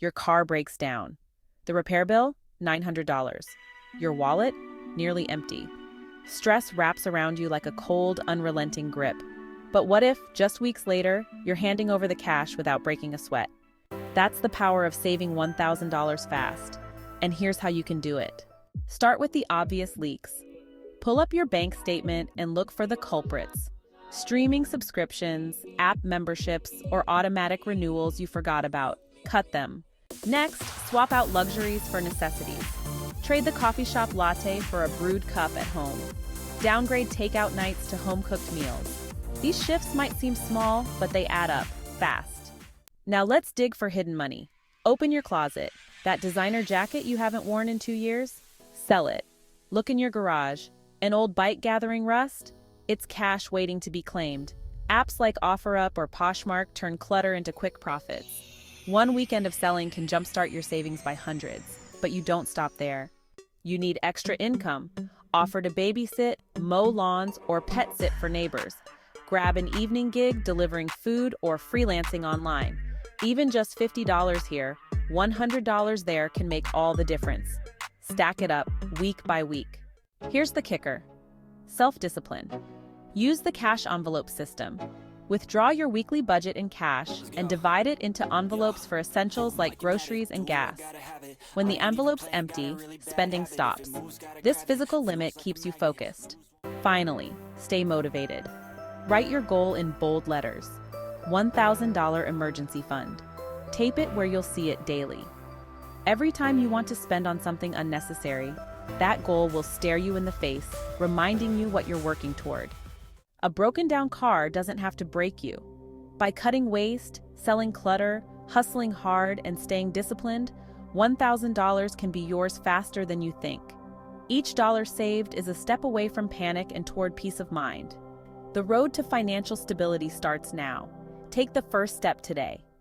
Your car breaks down. The repair bill? $900. Your wallet? Nearly empty. Stress wraps around you like a cold, unrelenting grip. But what if, just weeks later, you're handing over the cash without breaking a sweat? That's the power of saving $1,000 fast. And here's how you can do it. Start with the obvious leaks. Pull up your bank statement and look for the culprits. Streaming subscriptions, app memberships, or automatic renewals you forgot about. Cut them. Next, swap out luxuries for necessities. Trade the coffee shop latte for a brewed cup at home. Downgrade takeout nights to home-cooked meals. These shifts might seem small, but they add up fast. Now let's dig for hidden money. Open your closet. That designer jacket you haven't worn in 2 years? Sell it. Look in your garage. An old bike gathering rust? It's cash waiting to be claimed. Apps like OfferUp or Poshmark turn clutter into quick profits. One weekend of selling can jumpstart your savings by hundreds, but you don't stop there. You need extra income. Offer to babysit, mow lawns, or pet sit for neighbors. Grab an evening gig delivering food or freelancing online. Even just $50 here, $100 there can make all the difference. Stack it up week by week. Here's the kicker. Self-discipline. Use the cash envelope system. Withdraw your weekly budget in cash and divide it into envelopes for essentials like groceries and gas. When the envelope's empty, spending stops. This physical limit keeps you focused. Finally, stay motivated. Write your goal in bold letters. $1,000 emergency fund. Tape it where you'll see it daily. Every time you want to spend on something unnecessary, that goal will stare you in the face, reminding you what you're working toward. A broken down car doesn't have to break you. By cutting waste, selling clutter, hustling hard, and staying disciplined, $1,000 can be yours faster than you think. Each dollar saved is a step away from panic and toward peace of mind. The road to financial stability starts now. Take the first step today.